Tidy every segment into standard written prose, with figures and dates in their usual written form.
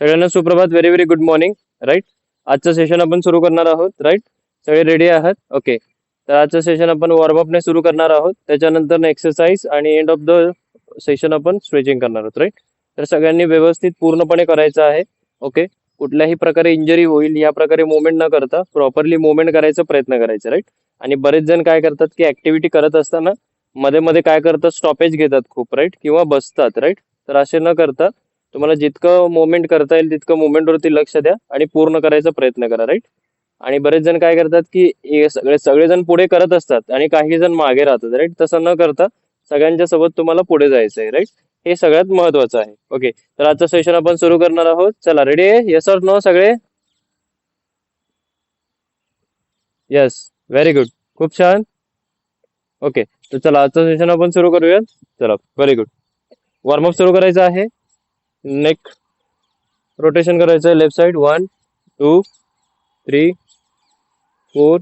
सगळ्यांना सुप्रभात. Very very good morning. Right. आजचं सेशन आपण सुरू करणार आहोत. राईट. सगळे रेडी आहात? ओके. तर आजचं सेशन आपण वॉर्मअपने सुरू करणार आहोत. त्याच्यानंतर एक्सरसाइज आणि एंड ऑफ द सेशन आपण स्ट्रेचिंग करणार आहोत. राईट. तर सगळ्यांनी व्यवस्थित पूर्णपणे करायचं आहे. ओके. कुठल्याही प्रकारे इंजरी होईल या प्रकारे मुवमेंट न करता प्रॉपरली मुवमेंट करायचा प्रयत्न करायचा. राईट. आणि बरेच जण काय करतात की ऍक्टिव्हिटी करत असताना मध्ये मध्ये काय करतात, स्टॉपेज घेतात खूप. राईट. किंवा बसतात. राईट. तर असे न करता तुम्हाला जितकं मुवमेंट करता येईल तितकं मुवमेंट वरती लक्ष द्या आणि पूर्ण करायचा प्रयत्न करा. राईट. आणि बरेच जण काय करतात की सगळेजण पुढे करत असतात आणि काही जण मागे राहतात. राईट. तसं न करता सगळ्यांच्या सोबत तुम्हाला पुढे जायचं आहे. राईट. हे सगळ्यात महत्वाचं आहे. ओके. तर आजचं सेशन आपण सुरू करणार आहोत. चला, रेडी आहे? येस ऑर नो सगळे? येस. Very good. खूप छान. ओके. तर चला आजचं सेशन आपण सुरू करूया. चला, व्हेरी गुड. वॉर्मअप सुरू करायचं आहे. नेक रोटेशन करायचं आहे लेफ्ट साइड. 1 2 3 4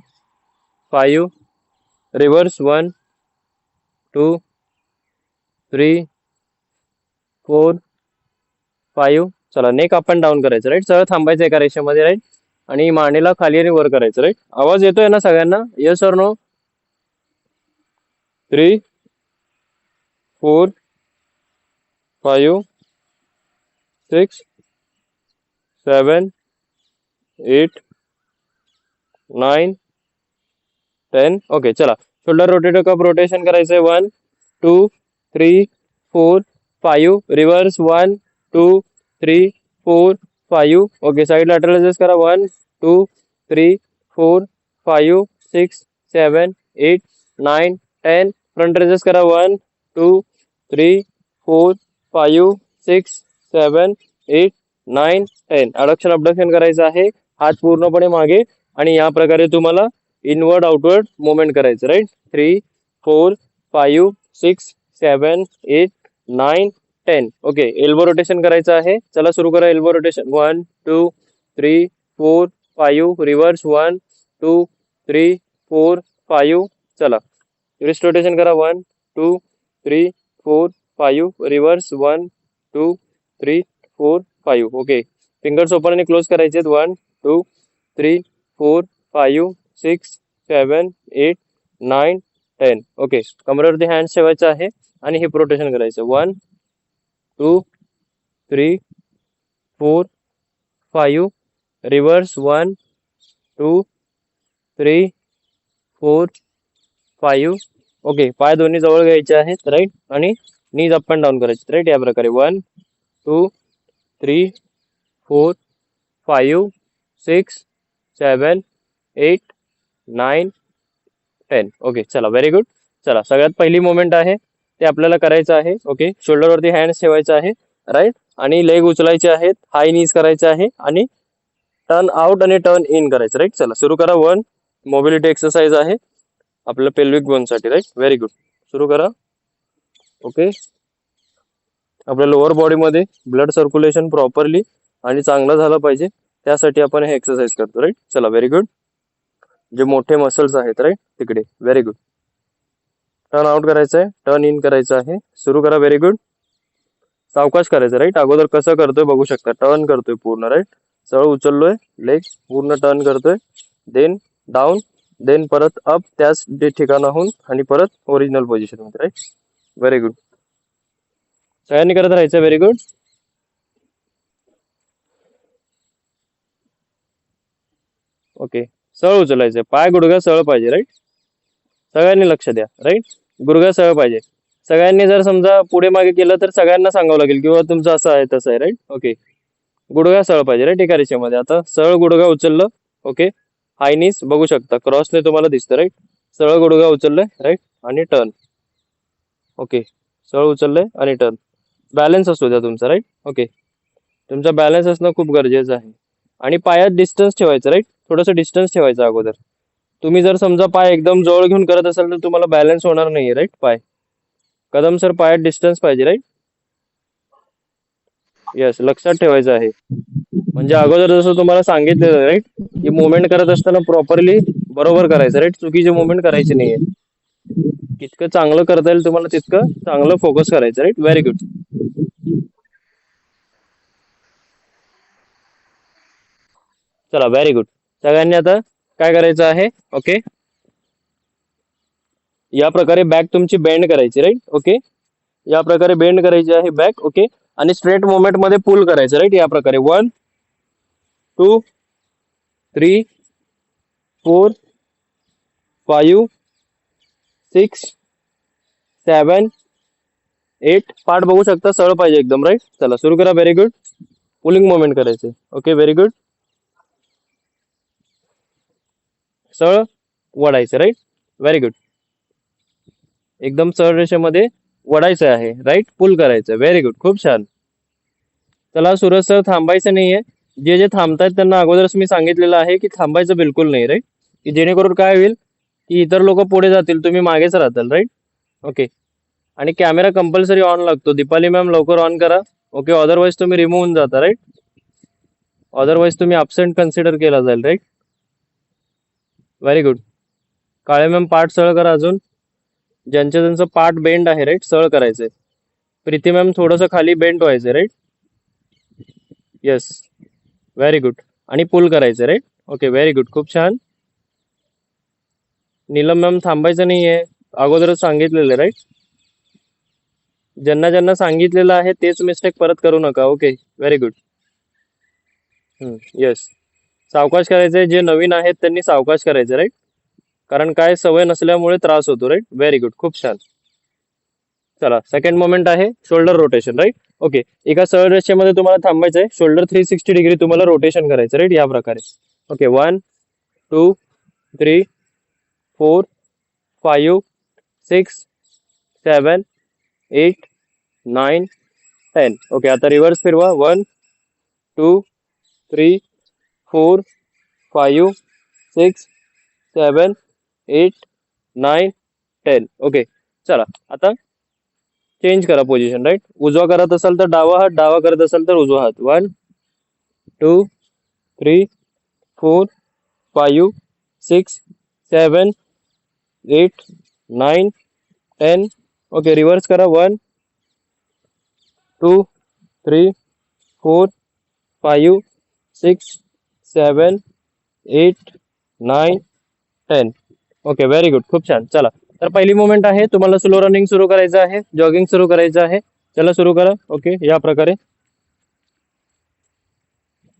5. रिव्हर्स 1 2 3 4 5. चला, नेक अप अँड डाऊन करायचं. राईट. सरळ थांबायचं एका रेषेमध्ये. राईट. आणि मानेला खाली आणि वर करायचं. राईट. आवाज येतोय ना सगळ्यांना? Yes or no? 3 4 5 6 7 8 9 10. ओके. चला, शोल्डर रोटेट कप रोटेशन करायचंय. 1 2 3 4 5. Reverse 1 2 3 4 5. Okay. Side lateral adjust करा. 1 2 3 4 5 6 7 8 9 10. फ्रंट ऍडजस्ट करा. 1 2 3 4 5 6 7 8 9 10. अडक्शन अबडक्शन करायचं आहे. हात पूर्णपणे मागे आणि या प्रकारे तुम्हाला इनवर्ड आउटवर्ड मुवमेंट करायचं. राईट. 3 4 5 6 7 8 9 10. ओके. एल्बो रोटेशन करायचं आहे. चला, सुरू करा एल्बो रोटेशन. 1 2 3 4 5. रिव्हर्स 1 2 3 4 5. चला, रिस्ट रोटेशन करा. 1 2 3 4 5. रिव्हर्स 1 2 3 4 5. ओके. फिंगर्स ओपन आणि क्लोज करायचे. 1 2 3 4 5 6 7 8 9 10. ओके. कमरेवरती हँड ठेवायचं आहे आणि हिप रोटेशन करायचं. 1 2 3 4 5. रिव्हर्स 1 2 3 4 5. ओके. पाय दोन्ही जवळ घ्यायचे आहेत. राईट. आणि नीज अप अँड डाऊन करायचे. राईट. या प्रकारे 1 2 3 4 5 6 7 8 9 10. ओके. चला, व्हेरी गुड. चला, सगळ्यात पहिली मुवमेंट आहे ते आपल्याला करायचं आहे. ओके. शोल्डरवरती हँड्स ठेवायचं आहे. राईट. आणि लेग उचलायचे आहेत. हाय नीज करायचे आहे आणि टर्न आउट आणि टर्न इन करायचं. राईट. चला, सुरू करा. 1 मोबिलिटी एक्सरसाइज आहे आपल्या पेल्विक बोनसाठी. राईट. Very good. सुरू करा. ओके. आपल्या लोअर बॉडीमध्ये ब्लड सर्क्युलेशन प्रॉपरली आणि चांगलं झालं पाहिजे, त्यासाठी आपण हे एक्सरसाइज करतो. राईट. चला, व्हेरी गुड. जे मोठे मसल्स आहेत राईट तिकडे. Very good. टर्न आउट करायचं आहे. टर्न इन करायचं आहे. सुरू करा. Very good. सावकाश करायचं. राईट. अगोदर कसं करतोय बघू शकता. टर्न करतोय पूर्ण. राईट. सरळ उचललोय. लेग पूर्ण टर्न करतोय. Then down. देन परत अप त्याच ठिकाणाहून आणि परत ओरिजिनल पोझिशन मध्ये. राईट. Very good. सगळ्यांनी करत राहायचं. Very good. ओके. सरळ उचलायचं. पाय गुडघा सरळ पाहिजे. राईट. सगळ्यांनी लक्ष द्या. राईट. गुडघा सरळ पाहिजे. सगळ्यांनी जर समजा पुढे मागे केलं तर सगळ्यांना सांगावं लागेल किंवा तुमचं असं आहे तसं आहे. राईट. ओके. गुडघा सरळ पाहिजे. राईट. एका रेषेमध्ये. आता सरळ गुडघा उचललं. ओके. हाय नीज बघू शकता. क्रॉसने तुम्हाला दिसतं. राईट. सरळ गुडघा उचललंय. राईट. आणि टर्न. ओके. सरळ उचललंय आणि टर्न. बॅलन्स असू द्या तुमचा. राईट. ओके. तुमचा बॅलन्स असणं खूप गरजेचं आहे. आणि पायात डिस्टन्स ठेवायचं. राईट. थोडंसं डिस्टन्स ठेवायचं अगोदर. तुम्ही जर समजा पाय एकदम जवळ घेऊन करत असाल तर तुम्हाला बॅलन्स होणार नाहीये. राईट. पाय कदम सर पायात डिस्टन्स पाहिजे. राईट. येस, लक्षात ठेवायचं आहे. म्हणजे अगोदर जसं तुम्हाला सांगितलेलं. राईट. की मुवमेंट करत असताना प्रॉपरली बरोबर करायचं. राईट. चुकीची मुवमेंट करायची नाहीये. जितकं चांगलं करता येईल तुम्हाला तितकं चांगलं फोकस करायचं. राईट. Very good. चला व्हेरी गुड. सगळ्यांनी आता काय करायचं आहे? ओके, या प्रकारे बॅक तुमची बेंड करायची, राईट. ओके, या प्रकारे बेंड करायची आहे बॅक. ओके, आणि स्ट्रेट मुवमेंट मध्ये पुल करायचं, राईट. या प्रकारे 1 2 3 4 5 6 7 8. पार्ट बघू शकता, सरळ पाहिजे एकदम, राईट. चला सुरू करा. Very good. पुलिंग मुवमेंट करायचे. Okay, very good. सरळ वडायचं, राईट. Very good. एकदम सरळ रेषेमध्ये वडायचं आहे, राईट. पुल करायचं. व्हेरी गुड, खूप छान. चला सूरज सर, थांबायचं नाहीये. जे जे थांबतायत त्यांना अगोदरच मी सांगितलेलं आहे की थांबायचं बिलकुल नाही, राईट. की जेणेकरून काय होईल की इतर लोक पुढे जातील, तुम्ही मागेच राहताल, राईट. ओके, आणि कॅमेरा कंपल्सरी ऑन लागतो. दीपाली मॅम लवकर ऑन करा. ओके, अदरवाईज तुम्ही रिमूव्ह होऊन जाता, राईट. अदरवाईज तुम्ही अब्सेंट कन्सिडर केला जाईल, right. Very good. Kale ma'am part सरळ करा. अजून ज्यांचं ज्यांचं पार्ट बेंड आहे, राईट, सरळ करायचंय. प्रीती मॅम थोडंसं खाली बेंड व्हायचं, राईट. Yes, very good. आणि पुल करायचं, राईट. ओके, व्हेरी गुड, खूप छान. नीलम मॅम थांबायचं नाहीये, अगोदरच सांगितलेलं, राईट. ज्यांना ज्यांना सांगितलेलं आहे तेच मिस्टेक परत करू नका. Okay, very good. येस, सावकाश करायचंय. जे नवीन आहेत त्यांनी सावकाश करायचं, राईट. कारण काय, सवय नसल्यामुळे त्रास होतो, राईट. व्हेरी गुड, खूप छान. चला सेकंड मोमेंट आहे शोल्डर रोटेशन, राईट. ओके, एका सरळ रेषेमध्ये तुम्हाला थांबायचं आहे. शोल्डर 360 डिग्री तुम्हाला रोटेशन करायचं, राईट. या प्रकारे. ओके, 1 2 3 4 5 6 7 8 9 10. ओके, आता रिव्हर्स फिरवा. 1 2 3 4 5 6 7 8 9 10. ओके, चला आता चेंज करा पोझिशन, राईट. उजवा करत असाल तर डावा हात, डावा करत असाल तर उजवा हात. 1 2 3 4 5 6 7 8 9 10. ओके, रिव्हर्स करा. 1 2 3 4 5 6 7 8 9 10. ओके, व्हेरी गुड, खूप छान. चला, तर पहिली मुवमेंट आहे, तुम्हाला स्लो रनिंग सुरू करायचं आहे, जॉगिंग सुरू करायचं आहे. चला सुरू करा. ओके, या प्रकारे.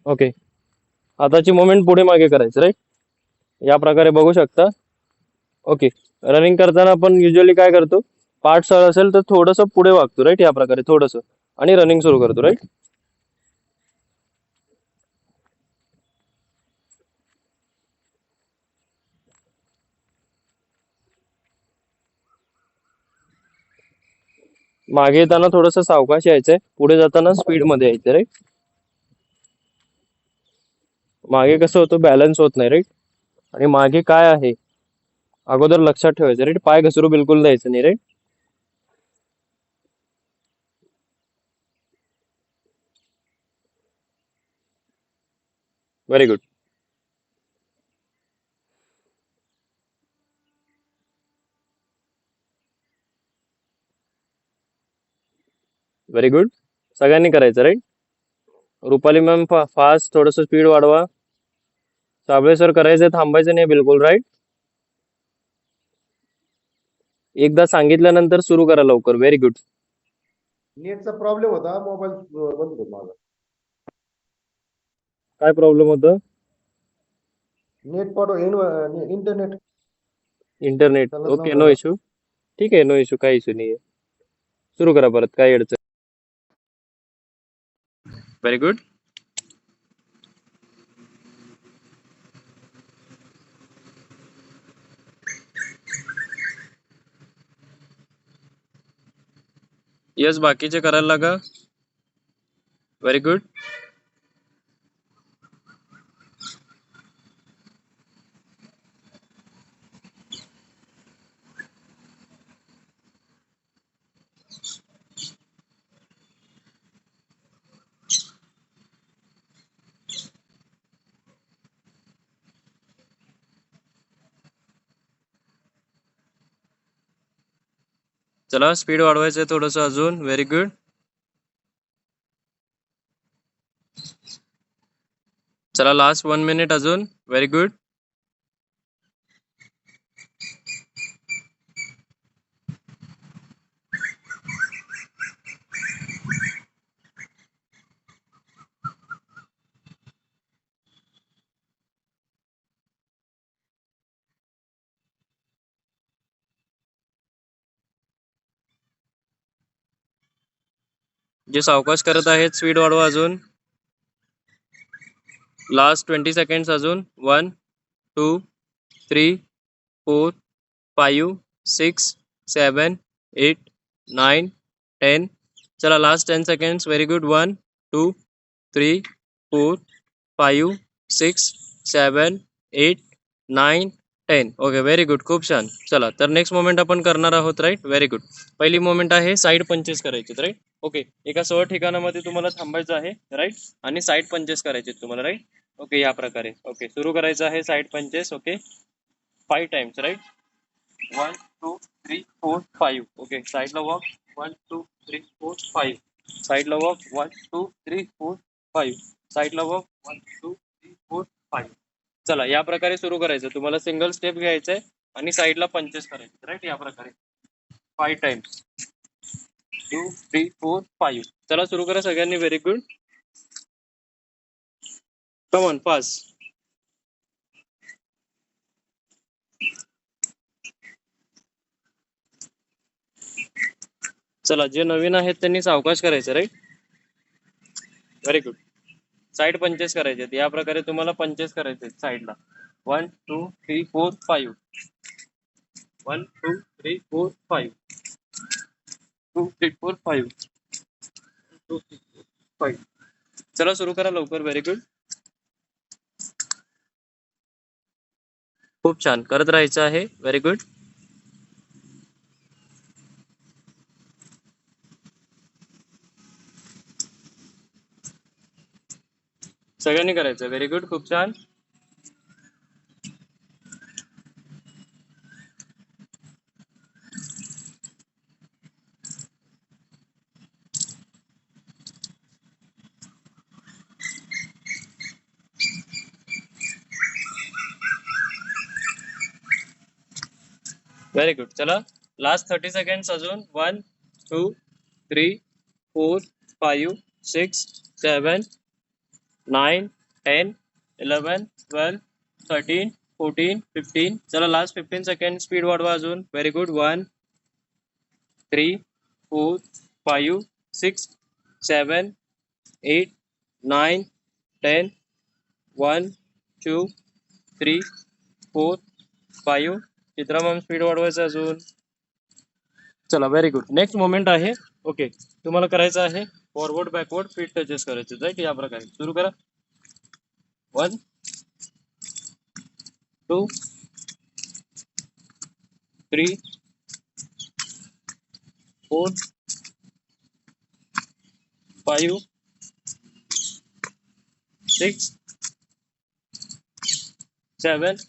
ओके, हाताची मुवमेंट पुढे मागे करायचं, राईट. या प्रकारे बघू शकता. ओके, रनिंग करताना आपण युजली काय करतो, पार्ट सरळ असेल तर थोडंसं पुढे वागतो, राईट. या प्रकारे थोडंसं, आणि रनिंग सुरू करतो, राईट. मागे येताना थोडंसं सावकाश यायचंय, पुढे जाताना स्पीड मध्ये यायचं, राईट. मागे कसं होतं, बॅलन्स होत नाही, राईट. आणि मागे काय आहे अगोदर लक्षात ठेवायचं, राईट. पाय घसरू बिलकुल द्यायचं नाही, right. Very good. Very good, सगळ्यांनी करायचं, राईट. रुपाली मॅम फास्ट, थोडंसं स्पीड वाढवा. साबळे सर करायचंय, थांबायचं नाही बिलकुल, राईट. एकदा सांगितल्यानंतर सुरू करा लवकर. Very good. नेटचा प्रॉब्लेम होता, मोबाईल बंद होता माझा. काय प्रॉब्लेम होतं? नेट पाठव, इंटरनेट इंटरनेट. चालत ओके, नो नव्हतं. इश्यू. ठीक आहे, नो इश्यू, काही इश्यू नाही आहे. सुरू करा परत, काय अडचण. Very good. यस, बाकीचे करायला लागा. Very good. चला, स्पीड वाढवायचं आहे थोडंसं अजून. Very good. चला लास्ट 1 मिनिट अजून. Very good. जे सावकाश करत आहेत स्पीड वाढवा अजून. लास्ट 20 सेकंड्स अजून. 1 2 3 4 5 6 7 8 9 10. चला last 10 seconds. Very good. 1 2 3 4 5 6 7 8 9 10. Okay, very good. खूप छान. चला तर नेक्स्ट मोमेंट आपण करणार आहोत. Right, very good. पहिली मोमेंट आहे साईड पंचेस करायचे. Right, okay. एका सहज ठिकाणामध्ये तुम्हाला थांबायचं आहे. राईट, आणि साईड पंचेस करायचे तुम्हाला. राईट, ओके, या प्रकारे. ओके, सुरू करायचं आहे साईड पंचेस. Okay, 5 times. राईट, 1 2 3 4 5. ओके, साईडला वॉक. 1 2 3 4 5. साईडला वॉक. 1 2 3 4 5. साईडला वॉक. 1 2 3 4 5. चला या प्रकारे सुरू करायचं. तुम्हाला सिंगल स्टेप घ्यायचंय आणि साईडला पंचेस करायचे. राईट, या प्रकारे 5 टाइम्स. 2 3 4 5. चला सुरू करा सगळ्यांनी. Very good. Come on, fast. चला, जे नवीन आहेत त्यांनी सावकाश करायचं. Right, very good. Side punches करायचे. या प्रकारे तुम्हाला पंचेस करायचे साईडला. 1 2 3 4 5. 1 2 3 4 5. 2 3 4 5. 2 3 4 5. चला सुरू करा लवकर. Very good. खूप छान करत राहायचं आहे. Very good. सगळ्यांनी करायचं. Very good. खूप छान. Very good. चला लास्ट 30 सेकंड्स अजून. 1 2 3 4 5 6 7 9 10 11 12 13 14 15. चला लास्ट 15 सेकंड. स्पीड वाढवा अजून. Very good. 1 3 4 5 6 7 8 9 10 1 2 3 4 5. चित्रा मॅम स्पीड वाढवायचं अजून. चला व्हेरी गुड. नेक्स्ट मोमेंट आहे. ओके, तुम्हाला करायचं आहे फॉरवर्ड बॅकवर्ड फीट टचेस करायचे. राईट, या प्रकारे सुरू करा. 1 2 3 4 5 6 7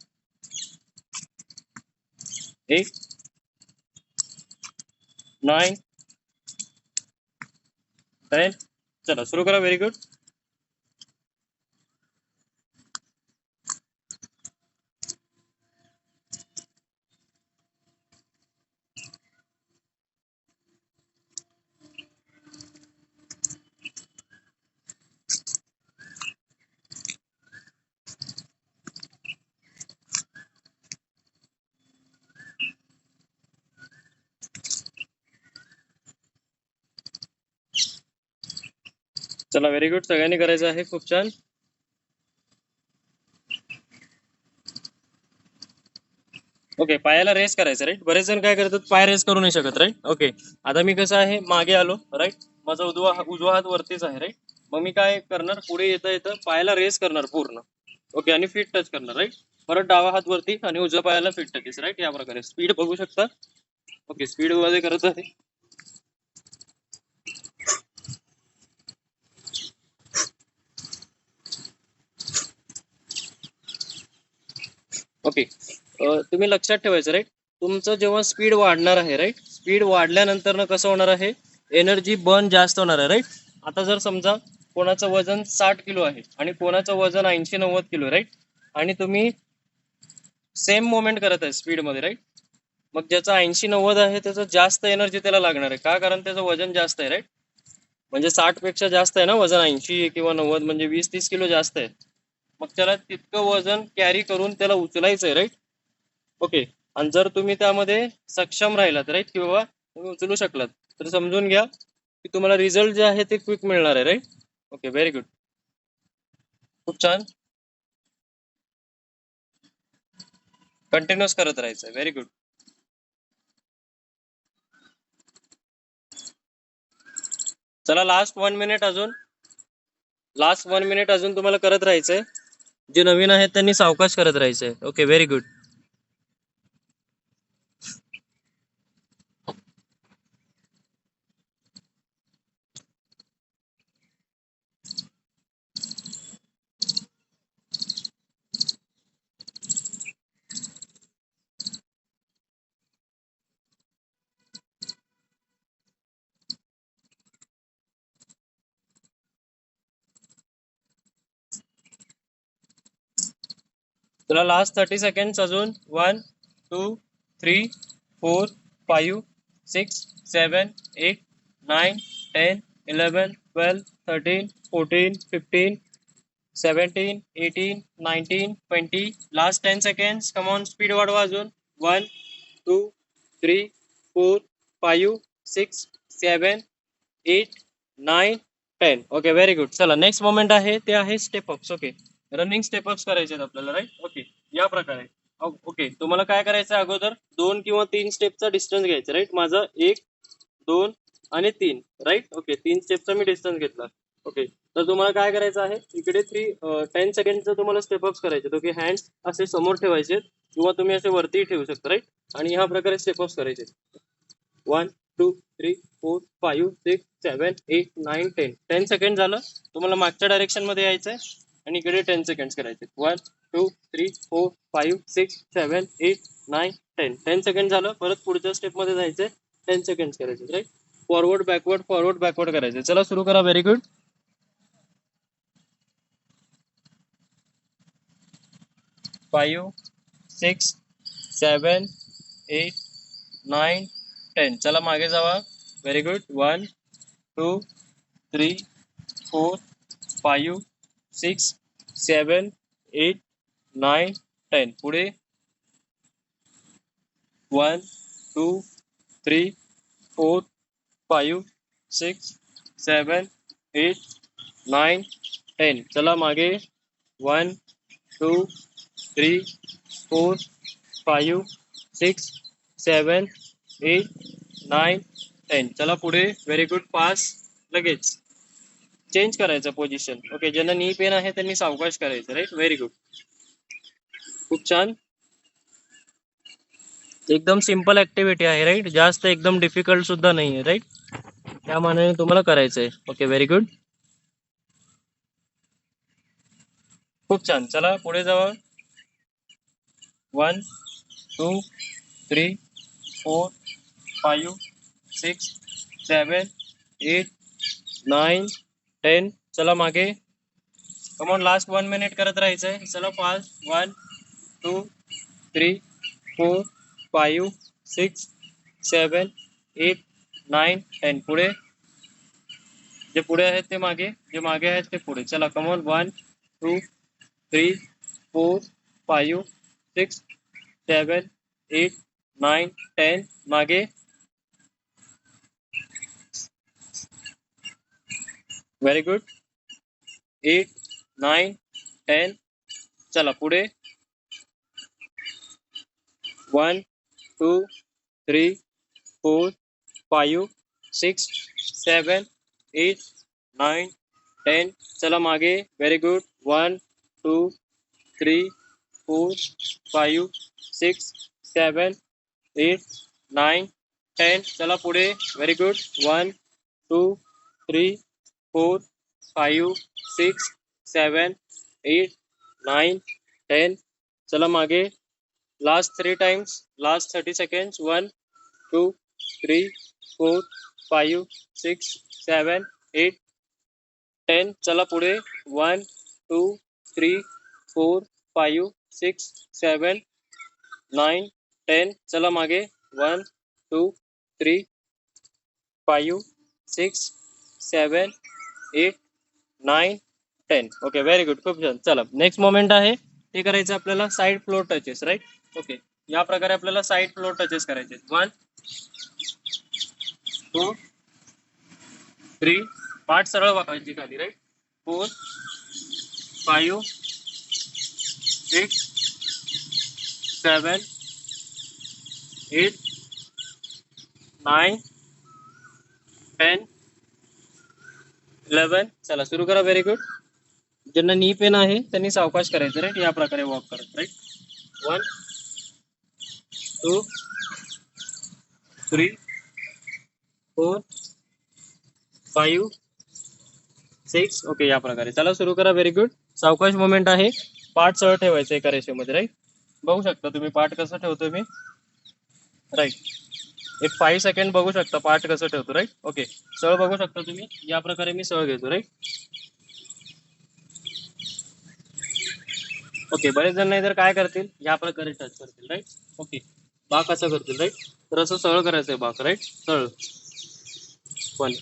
8 9 10. चला सुरू करा. Very good. चला व्हेरी गुड. सगळ्यांनी करायचं आहे. खूप छान. ओके, पायाला रेस करायचं. राईट, बरेच जण काय करतात, पाय रेस करू नाही शकत. Right, okay. आता मी कसं आहे मागे आलो. राईट, माझा उजवा हात वरतीच आहे. राईट, मग मी काय करणार, पुढे येता येतं पायाला रेस करणार पूर्ण. ओके, आणि फीट टच करणार. राईट, परत डावा हात वरती आणि उजव्या पायाला फीट टचेस. राईट, या प्रकारे स्पीड बघू शकता. ओके, स्पीड मध्ये करत आहे. ओके, तुम्ही लक्षात ठेवायचं. राईट, तुमचं जेव्हा स्पीड वाढणार आहे. राईट, स्पीड वाढल्यानंतर कसं होणार आहे, एनर्जी बर्न जास्त होणार आहे. राईट, आता जर समजा कोणाचं वजन 60 किलो आहे आणि कोणाचं वजन 80-90 किलो, राईट. आणि तुम्ही सेम मोमेंट करत आहे स्पीड मध्ये, राईट. मग ज्याचा 80-90 आहे त्याचं जास्त एनर्जी त्याला लागणार आहे. का? कारण त्याचं वजन जास्त आहे, राईट. म्हणजे 60 पेक्षा जास्त आहे ना वजन, 80 किंवा 90 म्हणजे 20-30 किलो जास्त आहे. मग त्याला तितकं वजन कॅरी करून त्याला उचलायचं आहे, राईट. ओके. आणि जर तुम्ही त्यामध्ये सक्षम राहिलात, राईट, की बाबा तुम्ही उचलू शकलात, तर समजून घ्या की तुम्हाला रिझल्ट जे आहे ते क्विक मिळणार आहे, राईट. Okay, very good. खूप छान. कंटिन्युअस करत राहायचं. Very good. चला लास्ट 1 मिनिट अजून. लास्ट 1 मिनिट अजून तुम्हाला करत राहायचंय. जे नवीन आहेत त्यांनी सावकाश करत राहायचंय. Okay, very good. चला लास्ट 30 सेकंड्स अजून. 1 2 3 4 5 6 7 8 9 10 11 12 13 14 15 17 18 19 20. Last 10 seconds. Come on, speed वाढवा अजून. 1 2 3 4 5 6 7 8 9 10. Okay, very good. चला नेक्स्ट मोमेंट आहे ते आहे step ups. Okay, running step ups करायचे आहेत आपल्याला, राईट. ओके, या प्रकारे. ओके, तुम्हाला काय करायचं आहे, अगोदर 2 किंवा 3 स्टेपचा डिस्टन्स घ्यायचा, राईट. माझं 1 2 आणि 3, राईट. ओके, 3 स्टेपचा मी डिस्टन्स घेतला. ओके, तर तुम्हाला काय करायचं आहे, इकडे 10 सेकंडचं तुम्हाला स्टेप अप्स करायचे. ओके, हँड्स असे समोर ठेवायचे किंवा तुम्ही असे वरती ठेवू शकता, राईट. आणि ह्या प्रकारे स्टेप अप्स करायचे. 1 2 3 4 5 6 7 8 9 10. 10 सेकंड झालं. तुम्हाला मागच्या डायरेक्शन मध्ये यायचंय आणि इकडे 10 सेकंड करायचे. 1 2 3 4 5 6 7 8 9 10. 10 सेकंड झालं. परत पुढच्या स्टेप मध्ये जायचंय. 10 सेकंड करायचे, राईट. फॉरवर्ड बॅकवर्ड करायचे. चला सुरू करा. Very good. 5 6 7 8 9 10. चला मागे जावा. Very good. 1 2 3 4 5 6 7 8 9 10. पुढे 1 2 3 4 5 6 7 8 9 10. चला मागे. 1 2 3 4 5 6 7 8 9 10. चला पुढे. Very good. पास. लगेच चेंज करायचं पोझिशन. ओके, ज्यांना नी पेन आहे त्यांनी सावकाश करायचं, राईट. Very good. खूप छान. एकदम सिंपल ऍक्टिव्हिटी आहे, राईट. जास्त एकदम डिफिकल्ट सुद्धा नाही आहे, राईट. त्या मानाने तुम्हाला करायचंय. Okay, very good. खूप छान. चला पुढे जावा. 1 2 3 4 5 6 7 8 9 10. चला मागे. कमॉन, लास्ट 1 मिनिट करत राहायचंय. चला फास्ट. 1 2 3 4 5 6 7 8 9 10. पुढे. जे पुढे आहेत ते मागे, जे मागे आहेत ते पुढे. चला कमॉन. 1 2 3 4 5 6 7 8 9 10. मागे. Very good. 8 9 10. चला पुढे. 1 2 3 4 5 6 7 8 9 10. चला मागे. Very good. 1 2 3 4 5 6 7 8 9 10. चला पुढे. Very good. 1 2 3 4 5 6 7 8 9 10. चला मागे. Last 3 times. Last 30 seconds. 1 2 3 4 5 6 7 8 10 चला पुढे 1 2 3 4 5 6 7 9 10 चला मागे 1 2 3 5 6 7 8 9 10 ओके व्हेरी गुड खूप छान. चला नेक्स्ट मोमेंट आहे ते करायचं आपल्याला side floor touches right. Okay या प्रकारे आपल्याला साईड फ्लोर टचेस करायचे 1 2 3 पाठ सरळ वाकायची खाली राईट 4 5 6 7 8 9 10 11 चला सुरू करा व्हेरी गुड. ज्यांना नी पेन आहे त्यांनी सावकाश करायचं राईट या प्रकारे वॉक करत राईट 1 2 3 4 5 6 ओके या प्रकारे चला सुरू करा व्हेरी गुड. सावकाश मोमेंट आहे पाठ सरळ ठेवायचं एका रेषेमध्ये राईट. बघू शकता तुम्ही पाठ कसं ठेवतोय मी राईट. एक 5 सेकंड बघू शकता पाठ कसं ठेवतो राईट. ओके सरळ बघू शकता तुम्ही या प्रकारे मी सरळ घेतो राईट. ओके बरेच जण नाही तर काय करतील या प्रकारे टच करतील राईट. ओके बाक कसं करतील राईट. तर असं सरळ करायचं आहे बाक राईट सरळ 1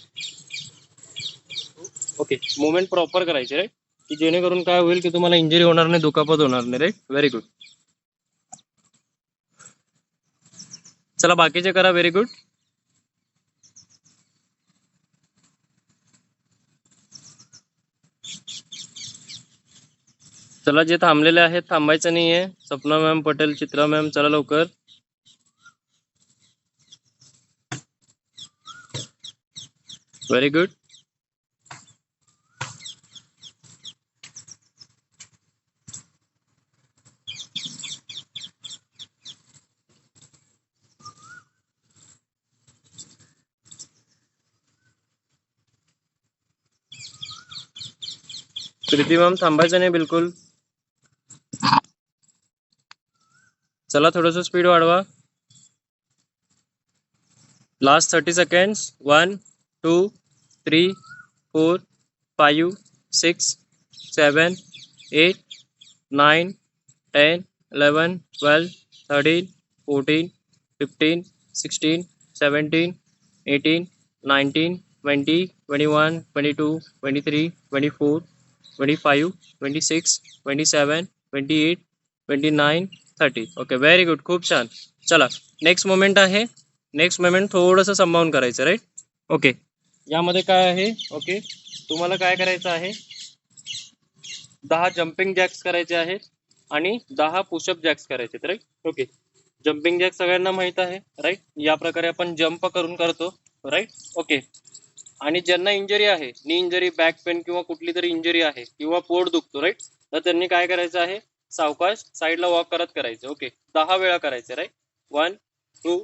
ओके मुवमेंट प्रॉपर करायची राईट की जेणेकरून काय होईल की तुम्हाला इंजुरी होणार नाही दुखापत होणार नाही राईट. Very good. चला बाकीचे करा व्हेरी गुड. चला जे थांबलेले आहेत थांबायचं नाहीये. सपना मॅम पटेल चित्रा मॅम चला लवकर. Very good. प्रीती मॅम थांबायचं नाही बिलकुल. चला थोडस स्पीड वाढवा. Last 30 seconds 1 2 3 4 5 6 7 8 9 10 11 12 13 14 15 16 17 18 19 20 21 22 23 24 25 26 27 28 29 30 okay very good खूप छान. चला नेक्स्ट मोमेंट आहे. नेक्स्ट मोमेंट थोडंसं सांभाळून करायचं राईट. ओके यामध्ये काय आहे ओके तुम्हाला काय करायचं आहे 10 जम्पिंग जॅक्स करायचे आहेत आणि 10 पुशअप जॅक्स करायचे राईट. ओके जम्पिंग जॅक सगळ्यांना माहित आहे राईट. या प्रकारे आपण जम्प करून करतो राईट. ओके आणि ज्यांना इंजरी आहे नी इंजरी बॅक पेन किंवा कुठली तरी इंजरी आहे किंवा पोट दुखतो राईट तर त्यांनी काय करायचं आहे सावकाश साईडला वॉक करत करायचं. ओके 10 वेळा करायचं राईट 1 2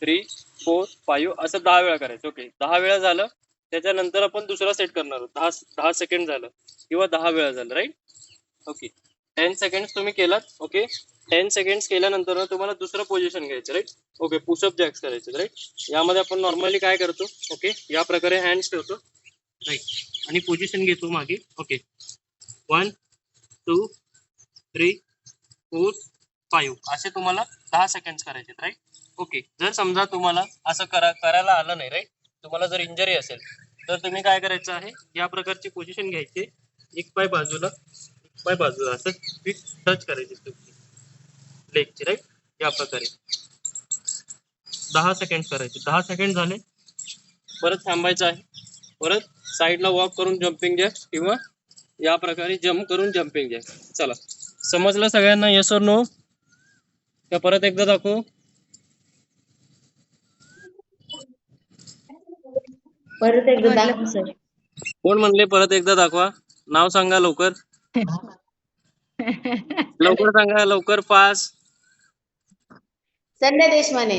3 4 5 असं 10 वेळा करायचं. ओके 10 वेळा झालं त्याच्यानंतर आपण दुसरा सेट करणार आहोत 10 सेकंड झालं किंवा 10 वेळा झालं राईट. ओके 10 सेकंड तुम्ही केलात. ओके 10 सेकंड केल्यानंतर तुम्हाला दुसरं पोझिशन घ्यायचं राईट. ओके पुशअप जॅक्स करायचे राईट. यामध्ये आपण नॉर्मली काय करतो ओके या प्रकारे हँड्स ठेवतो राईट आणि पोझिशन घेतो मागे. ओके 1 2 3 4 5 असे तुम्हाला 10 सेकंड करायचे राईट. ओके जर समजा तुम्हाला असं करायला आलं नाही राईट तुम्हाला जर इंजरी असेल तर तुम्ही काय करायचं आहे या प्रकारची पोझिशन घ्यायची एक पाय बाजूला एक पाय बाजूला असं टच करायचे तुम्ही लेगची राईट. या प्रकारे 10 सेकंड करायचे. 10 सेकंड झाले परत थांबायचं आहे. परत साईडला वॉक करून जम्पिंग जॅक्स किंवा या प्रकारे जम्प करून जम्पिंग जॅक्स. चला समजलं सगळ्यांना येस और नो का परत एकदा दाखवू. परत एकदा दाखव सर. कोण म्हणले परत एकदा दाखवा. नाव सांगा लवकर लवकर सांगा लवकर फास्ट. संध्या देशमाने.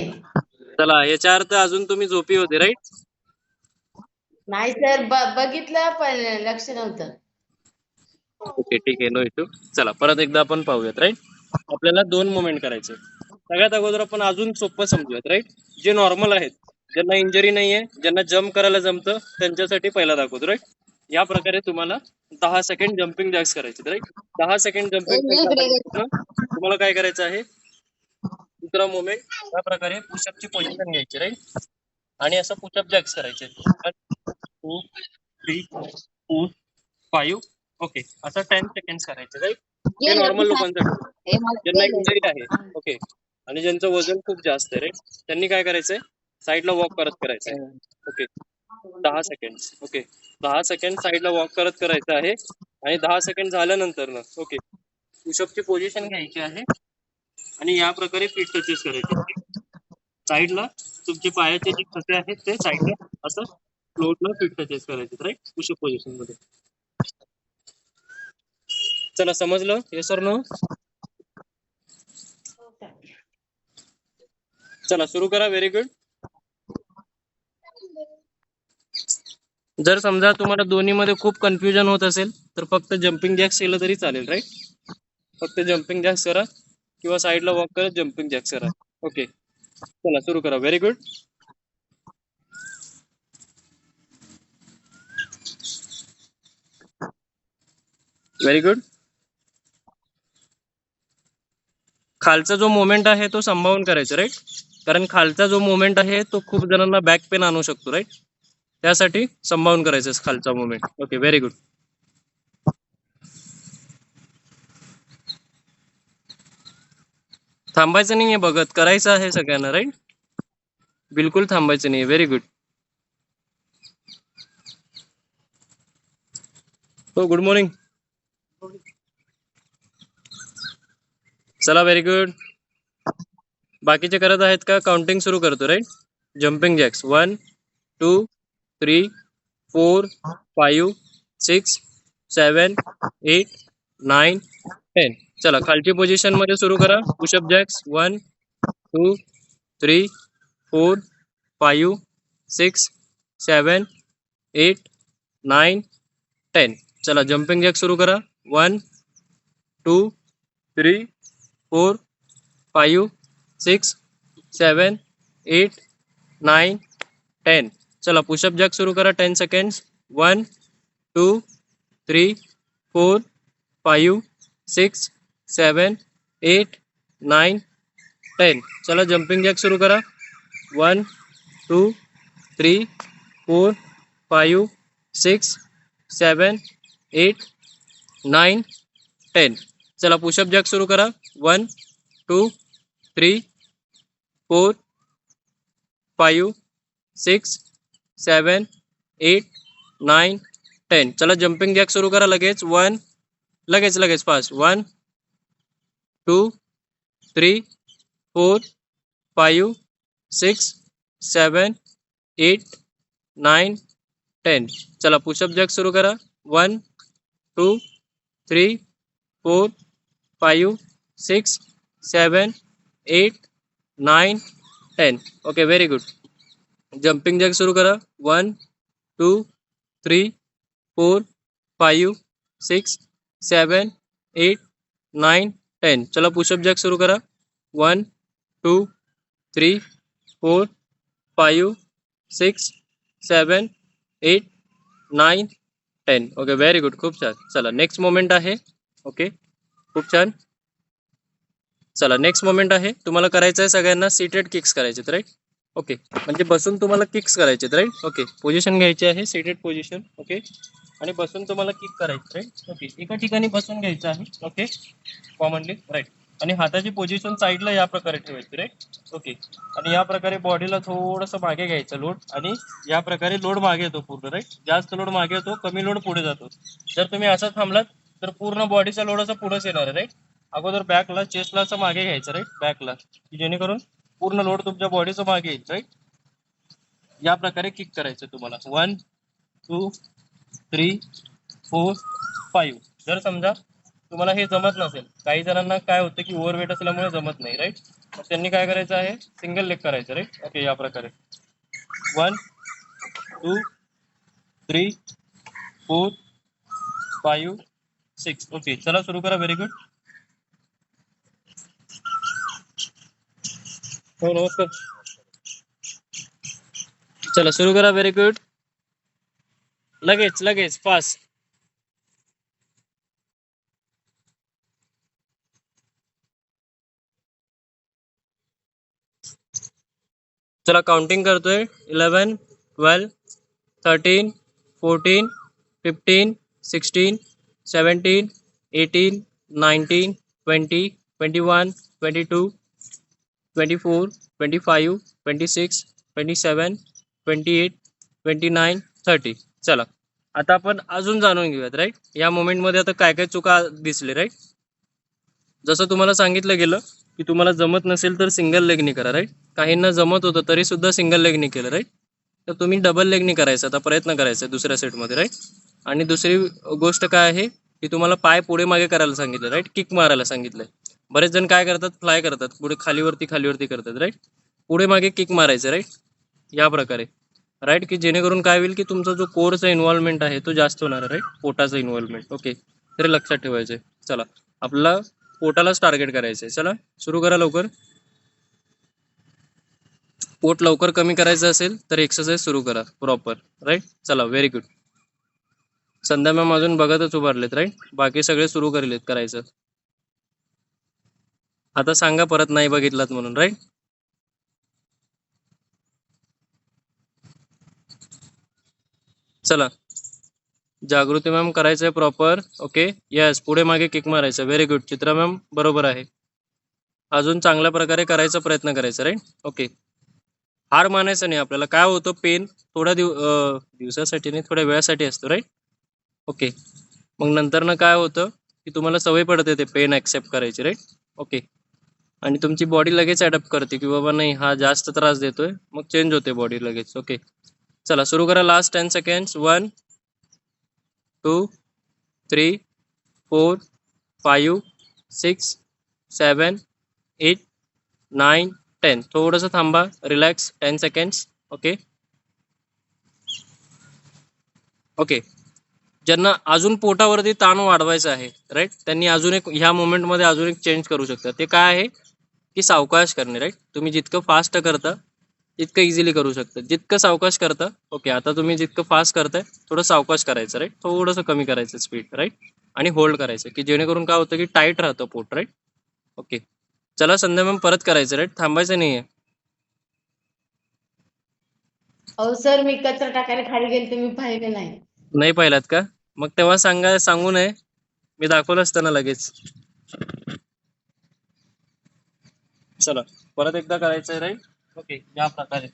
चला याच्या अर्थ अजून तुम्ही झोपी होते राईट. नाही सर बघितलं पण लक्ष नव्हतं. ओके ठीक आहे नो इश्यू. चला परत एकदा आपण पाहूयात राईट. आपल्याला 2 मुवमेंट करायचे. सगळ्यात अगोदर आपण अजून सोपं समजूयात राईट. जे नॉर्मल आहेत ज्यांना इंजरी नाहीये ज्यांना जम्प करायला जमतं त्यांच्यासाठी पहिला दाखवतो राईट. या प्रकारे तुम्हाला 10 सेकंड जम्पिंग जॅक्स करायचे, राईट. 10 सेकंड जम्पिंग जॅक्स झाल्यानंतर तुम्हाला काय करायचं आहे, दुसरा मोमेंट या प्रकारे पुशअपची पोझिशन घ्यायची, राईट. आणि असं पुशअप जॅक्स करायचे. 1 2 3 4 5. ओके, असं 10 सेकंड करायचे, राईट. हे नॉर्मल लोकांसाठी ज्यांना इंजरी आहे. ओके. आणि ज्यांचं वजन खूप जास्त आहे, राईट, त्यांनी काय करायचंय, साईडला वॉक करत करायचंय. ओके. 10 सेकंड. ओके. 10 सेकंड साईडला वॉक करत करायचं आहे. आणि 10 सेकंड झाल्यानंतर ना, ओके, पुशअपची पोझिशन घ्यायची आहे आणि या प्रकारे फीट टचेस करायचे. साईडला तुमचे पायाचे जे ठसे आहेत ते साईडला असं फ्लोरला फीट टचेस करायचे, राईट, पुशअप पोझिशन मध्ये. चला, समजलं? येस और नो? चला सुरू करा. Very good. जर समजा तुम्हाला दोन्हीमध्ये खूप कन्फ्युजन होत असेल तर फक्त जम्पिंग जॅक्स केलं तरी चालेल, राईट. फक्त जम्पिंग जॅक्स करा किंवा साईडला वॉक करत जम्पिंग जॅक्स करा. ओके, चला सुरू करा. Very good. Very good. खालचा जो मोमेंट आहे तो सांभाळून करायचा, राईट. कारण खालचा जो मोमेंट आहे तो खूप जणांना बॅक पेन आणू शकतो, राईट. त्यासाठी सांभाळून करायचं खालचा मोमेंट. Okay, very good. थांबायचं नाहीये बघत, करायचं आहे सगळ्यांना, राईट. बिलकुल थांबायचं नाहीये. Very good. हो, गुड मॉर्निंग. चला, व्हेरी गुड. बाकीचे करत आहेत का? काउंटिंग सुरू करतो, राईट. Jumping Jacks 1 2 3 4 5 6 7 8 9 10. चला, खालची पोझिशन मध्ये सुरू करा. Push up jacks 1 2 3 4 5 6 7 8 9 10. चला, जम्पिंग जॅक सुरू करा. 1 2 3 4 5 6 7 8 9 10. चला, पुशअप जॅक सुरू करा. 10 सेकंड्स. 1 2 3 4 5 6 7 8 9 10. चला, जम्पिंग जॅक सुरू करा. 1 2 3 4 5 6 7 8 9 10. चला, पुशअप जॅक सुरू करा. 1 2 3 4 5 6 7 8 9 10. चला, जम्पिंग जॅक सुरू करा लगेच. 1 लगेच फास्ट. 1 2 3 4 5 6 7 8 9 10. चला, पुशअप जॅक सुरू करा. 1 2 3 4 5 6 7 8 9 10. Okay, very good. Jumping jack सुरू करा. 1 2 3 4 5 6 7 8 9 10. चला, पुशअप जॅक सुरू करा. 1 2 3 4 5 6 7 8 9 10. Okay, very good. खूप छान. चला, नेक्स्ट मोमेंट आहे. ओके, खूप छान. चला, नेक्स्ट मोमेंट आहे. तुम्हाला करायचं आहे सगळ्यांना सीटेड किक्स करायचे, राईट. ओके, म्हणजे बसून तुम्हाला किक्स करायचे, राईट. ओके, पोझिशन घ्यायची आहे सीटेड पोझिशन. ओके, आणि बसून तुम्हाला किक करायचं, राईट. ओके, एका ठिकाणी बसून घ्यायचं आहे. Okay, commonly, right. आणि हाताची पोझिशन साईडला या प्रकारे ठेवायची, राईट. ओके, आणि या प्रकारे बॉडीला थोडंसं मागे घ्यायचं लोड, आणि या प्रकारे लोड मागे येतो पूर्ण, राईट. जास्त लोड मागे येतो, कमी लोड पुढे जातो. जर तुम्ही असं थांबलात तर पूर्ण बॉडीचा लोड असं पुढेच येणार आहे, राईट. अगोदर बॅकला, चेस्टला असं मागे घ्यायचं, राईट, बॅकला, जेणेकरून पूर्ण लोड तुमच्या बॉडीचं मागे येईल, राईट. या प्रकारे किक करायचं तुम्हाला. 1 2 3 4 5. जर समजा तुम्हाला हे जमत नसेल, काही जणांना काय होतं की ओव्हरवेट असल्यामुळे जमत नाही, राईट. तर त्यांनी काय करायचं आहे, सिंगल लेग करायचं, राईट. ओके, या प्रकारे 1 2 3 4 5 6. ओके, चला सुरू करा. Very good. हो, नमस्कार. चला, सुरू करा. Very good. लगेच लगेच फास्ट. चला काउंटिंग करतोय. 11, 12, 13, 14, 15, 16, 17, 18, 19, 20, 21, 22, 24, 25, 26, 27, 28, 29, 30. चला आता आपण अजून जाणून घेऊयात राईट. या मोमेंटमध्ये आता काय काय चुका दिसले राईट. जसं तुम्हाला सांगितलं गेलं की तुम्हाला जमत नसेल तर सिंगल लेगनी करा राईट. काहींना जमत होतं तरी सुद्धा सिंगल लेगनी केलं राईट. तर तुम्ही डबल लेगनी करायचा आता प्रयत्न करायचा दुसऱ्या सेटमध्ये राईट. आणि दुसरी गोष्ट काय आहे की तुम्हाला पाय पुढे मागे करायला सांगितलं राईट. किक मारायला सांगितलंय. बरेच जण काय करतात फ्लाय करतात पुढे खालीवरती करतात राईट. पुढे मागे किक मारायचं राईट या प्रकारे राईट की जेणेकरून काय होईल की तुमचा जो कोरचा इन्व्हॉल्वमेंट आहे तो जास्त होणार आहे राईट. पोटाचा इन्व्हॉल्वमेंट ओके तरी लक्षात ठेवायचंय. चला आपला पोटालाच टार्गेट करायचंय. चला सुरू करा लवकर. पोट लवकर कमी करायचं असेल तर एक्सरसाइज सुरू करा प्रॉपर राईट. चला व्हेरी गुड. संध्या मॅम अजून बघतच उभारलेत राईट. बाकी सगळे सुरू करलेत करायचं. आता सांगा परत नाही बघितलात म्हणून राईट. चला जागृती मॅम करायचंय प्रॉपर ओके. यस पुढे मागे किक मारायचं. Very good. चित्रा मॅम बरोबर आहे. अजून चांगल्या प्रकारे करायचा प्रयत्न करायचा राईट ओके. हार मानायचं नाही आपल्याला. काय होतं पेन थोड्या दिवसासाठी नाही थोड्या वेळासाठी असतो राईट ओके. मग नंतर ना काय होतं की तुम्हाला सवय पडते ते पेन ऍक्सेप्ट करायची राईट ओके. आणि तुमची बॉडी लगेच अडॅप्ट करते की बाबा नाही हा जास्त त्रास देतोय मग चेंज होते बॉडी लगेच ओके. चला सुरू करा. Last 10 seconds. 1 2 3 4 5 6 7 8 9 10. थोडंसं थांबा रिलॅक्स 10 सेकंड्स ओके ओके. ज्यांना अजून पोटावरती ताण वाढवायचा आहे राईट त्यांनी अजून एक ह्या मोमेंटमध्ये अजून एक चेंज करू शकता. ते काय आहे की सावकाश करणे राईट. तुम्ही जितकं फास्ट करता तितकं इझिली करू शकता. जितकं सावकाश करता ओके. आता तुम्ही जितकं फास्ट करताय थोडं सावकाश करायचं राईट. थोडंसं कमी करायचं स्पीड राईट. आणि होल्ड करायचं की जेणेकरून काय होतं की टाईट राहतं पोट राईट ओके. चला संध्या मॅम परत करायचं राईट. थांबायचं नाहीये. अहो सर मी कचरा टाकायला खाली गेले तुम्ही पाहिले नाही. नाही पाहिलात का. मग तेव्हा सांगू नये. मी दाखवलं असतं ना लगेच. चला परत एकदा करायचंय राईट ओके. या प्रकारे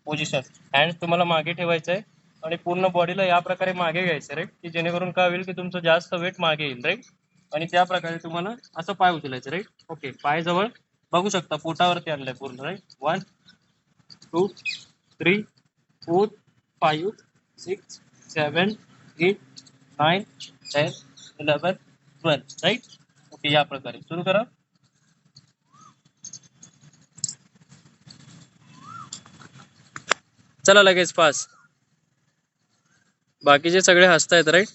पोझिशन हँड तुम्हाला मागे ठेवायचं आहे आणि पूर्ण बॉडीला या प्रकारे मागे घ्यायचं राईट की जेणेकरून काय होईल की तुमचं जास्त वेट मागे येईल राईट. आणि त्या प्रकारे तुम्हाला असं पाय उचलायचं राईट ओके. पाय जवळ बघू शकता पोटावरती आणलंय पूर्ण राईट. 1 2 3 4 5 6 7 8 9 10 11 12 right okay. या प्रकारे सुरू करा. चला लगेच फास्ट. बाकीचे सगळे हसतायत राईट.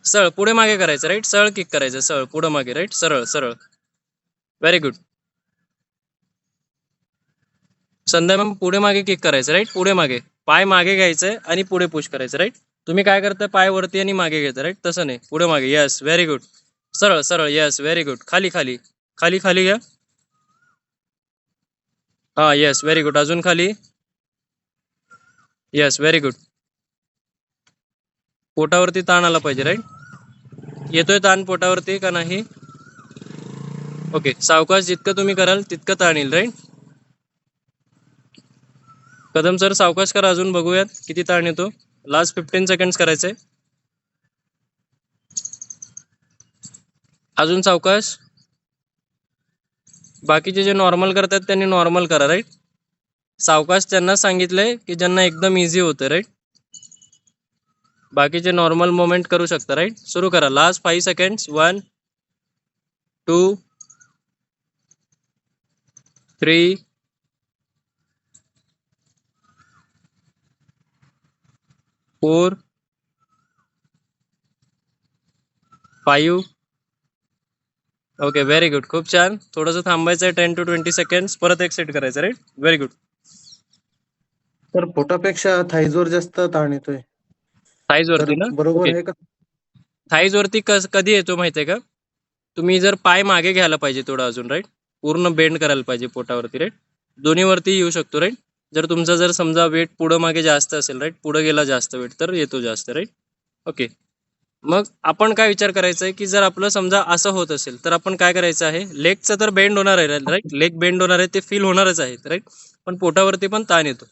सरळ पुढे मागे करायचं राईट. सरळ किक करायचं सरळ पुढे मागे राईट. सरळ सरळ व्हेरी गुड. संध्या मॅम पुढे मागे किक करायचं राईट. पुढे मागे पाय मागे घ्यायचंय आणि पुढे पुश करायचं राईट. तुम्ही काय करताय पाय वरती आणि मागे घ्यायचं राईट. तसं नाही पुढे मागे. Yes very good. सरळ सरळ यस व्हेरी गुड. खाली खाली खाली खाली घ्या. हा यस व्हेरी गुड. अजून खाली. Yes very good. पोटावरती ताण आला पाहिजे राईट. येतोय ताण पोटावरती का नाही ओके. सावकाश जितकं तुम्ही कराल तितकं ताण येईल राईट. कदम सर सावकाश करा अजून बघूयात किती ताण येतो. लास्ट 15 सेकंड्स करायचंय. अजून सावकाश. बाकीचे जे नॉर्मल करतात त्यांनी नॉर्मल करा राईट. सावकाश त्यांना सांगितलंय की ज्यांना एकदम इझी होतं राईट. बाकीचे नॉर्मल मोमेंट करू शकता राईट. सुरू करा. Last 5 seconds. 1 2 3 4 5 okay very good. खूप छान. थोडंसं थांबायचं आहे 10 to 20 सेकंड्स. परत एक सेट करायचं राईट. Very good. तर पोटापेक्षा थायजोर जास्त ताण येतोय. थाईज तर वरती ना? बरोबर ओके. आहे का? थाईज वरती कधी येतो माहितीये का? तुम्ही जर पाय मागे घ्यायला पाहिजे थोडं अजून, राईट? पूर्ण बेंड करायला पाहिजे पोटावरती, राईट? दोन्ही वरती येऊ शकतो, राईट? जर तुमचा जर समजा वेट पुढं मागे जास्त असेल, राईट? पुढं गेला जास्त वेट तर येतो जास्त, राईट? ओके. मग आपण काय विचार करायचा आहे, की जर आपलं समजा असं होत असेल तर आपण काय करायचं आहे, लेगचं तर बेंड होणार आहे, राईट? लेग बेंड होणार आहे, ते फील होणारच आहे, राईट? पण पोटावरती पण ताण येतो.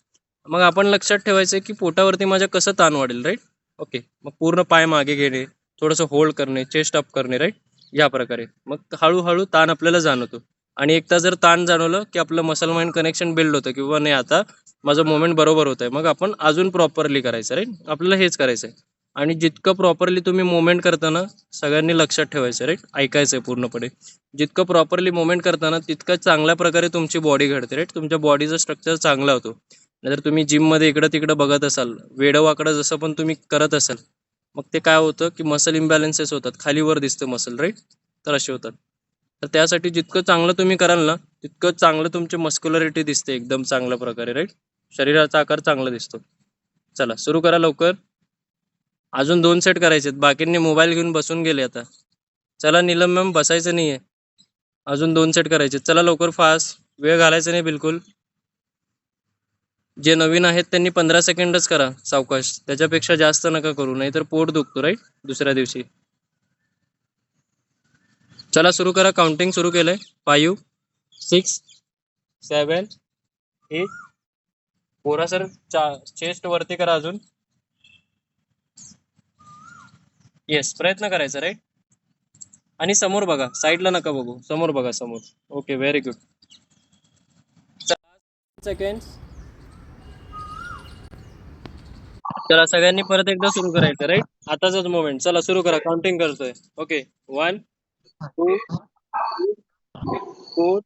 मग आपण लक्षात ठेवायचं की पोटावरती माझ्या कसं ताण वाढेल, राईट? ओके. मग पूर्ण पाय मागे घेणे, थोडंसं होल्ड करणे, चेस्ट अप करणे, राईट? या प्रकारे मग हळूहळू ताण आपल्याला जाणवतो. आणि एकदा जर ताण जाणवलं की आपलं मसल माइंड कनेक्शन बिल्ड होतं, किंवा नाही आता माझं मोमेंट बरोबर होत आहे, मग आपण अजून प्रॉपरली करायचं, राईट? आपल्याला हेच करायचं आहे. आणि जितकं प्रॉपरली तुम्ही मुवमेंट करताना सगळ्यांनी लक्षात ठेवायचं, राईट? ऐकायचं आहे पूर्णपणे. जितकं प्रॉपरली मुवमेंट करताना तितकं चांगल्या प्रकारे तुमची बॉडी घडते, राईट? तुमच्या बॉडीचं स्ट्रक्चर चांगला होतो. नाहीतर तुम्ही जिममध्ये इकडं तिकडं बघत असाल, वेडं जसं पण तुम्ही करत असाल, मग ते काय होतं की मसल इम्बॅलन्सेस होतात, खाली वर दिसतं मसल, राईट? तर असे होतात. तर त्यासाठी जितकं चांगलं तुम्ही कराल ना, तितकं चांगलं तुमची मस्क्युलरिटी दिसते एकदम चांगल्या प्रकारे, राईट? शरीराचा आकार चांगला दिसतो. चला सुरू करा लवकर. अजून 2 सेट करायचे. बाकींनी मोबाईल घेऊन बसून गेले आता. चला नीलम मॅम, बसायचं नाहीये. अजून 2 सेट करायचे. चला लवकर, फास्ट. वेळ घालायचा नाही बिलकुल. जे नवीन आहेत त्यांनी 15 सेकंडच करा सावकाश. त्याच्यापेक्षा जास्त नका करू, नाहीतर पोट दुखतो, राईट? दुसऱ्या दिवशी. चला सुरू करा. काउंटिंग सुरू केलंय. 5 6 7 8. पोरा सर, चेस्ट वरती करा अजून. येस, प्रयत्न करायचा, राईट? आणि समोर बघा, साईडला नका बघू, समोर बघा, समोर. Okay, very good. सेकंड. चला सगळ्यांनी परत एकदा सुरू करायचं, राईट? आताच मोमेंट. चला सुरू करा. काउंटिंग करतोय. ओके. 1 2 3 4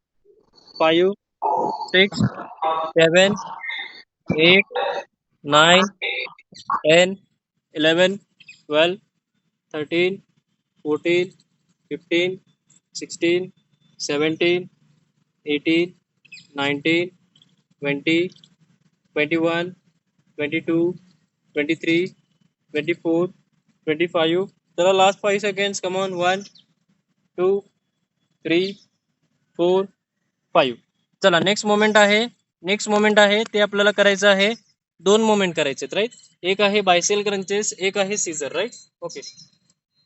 5 6 7 8 9 10 11 12 13 14 15 16 17 18 19 20 21 22 23 24 25. चला लास्ट 5 सेकंड्स. Come on. 1 2 3 4 5. चला नेक्स्ट मोमेंट आहे ते आपल्याला करायचं आहे. 2 मोमेंट करायचे, राईट? एक आहे बायसेल क्रंचेस, एक आहे सीझर, राईट? ओके.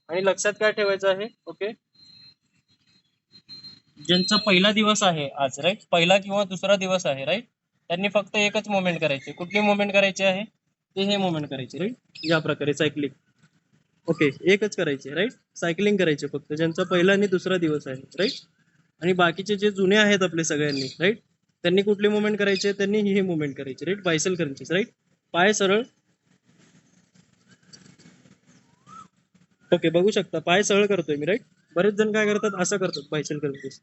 आणि लक्षात काय ठेवायचं आहे, ओके, ज्यांचा पहिला दिवस आहे आज, राईट? पहिला किंवा दुसरा दिवस आहे, राईट? त्यांनी फक्त एकच मोमेंट करायची. कुठली मोमेंट करायची आहे? ते हे मोमेंट करायचे, राईट? या प्रकारे सायकलिंग. ओके, एकच करायचे, राईट? सायकलिंग करायचे फक्त ज्यांचा पहिला आणि दुसरा दिवस आहे, राईट? आणि बाकीचे जे जुने आहेत आपले सगळ्यांनी, राईट, त्यांनी कुठले मुवमेंट करायचे? त्यांनी हे मुवमेंट करायचे, राईट? बायसेल crunches, right? पाय सरळ. ओके, बघू शकता पाय सरळ करतोय मी, राईट? बरेच जण काय करतात, असं करतात बायसेल क्रंचेस.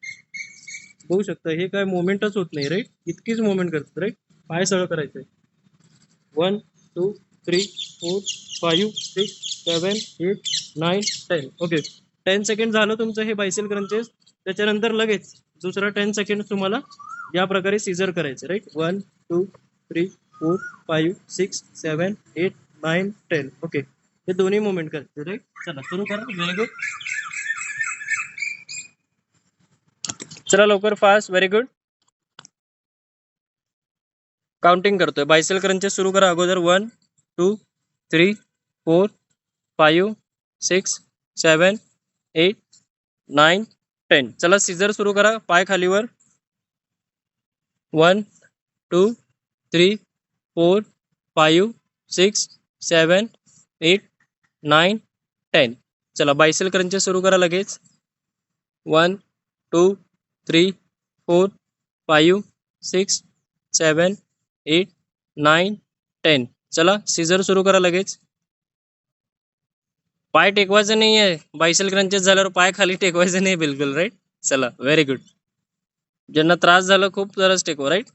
बघू शकता हे काय मुवमेंटच होत नाही, राईट? इतकीच मुवमेंट करतात, राईट? पाय सरळ करायचंय. 1 2 3 4 5 6 7 8 9 10. ओके, 10 सेकंड झालं तुमचं हे बायसेल क्रंचेस. त्याच्यानंतर लगेच दुसरा 10 सेकंड तुम्हाला या प्रकारे सीझर करायचं, राईट? 1 2 3 4 5 6 7 8 9 10. ओके, हे दोन्ही मुवमेंट करायचे, राईट? चला सुरू करा. Very good. चला लवकर, फास्ट. Very good. काउंटिंग करतोय. बायसेल क्रंचेस सुरू करा अगोदर. 1 2 3 4 5 6 7 8 9 10. चला सीझर सुरू करा. पाय खालीवर. 1 2 3 4 5 6 7 8 9 10. चला बायसेल क्रंचेस सुरू करा लगेच. 1 2 3 4 5 6 7 8 9 10. चला सीझर सुरू करा लगेच. पाय टेकवायचं नाहीये. बायसेल क्रंचेस झाल्यावर पाय खाली टेकवायचं नाही बिलकुल, राईट? चला, व्हेरी गुड. ज्यांना त्रास झाला खूप, जराच टेकवा, राईट?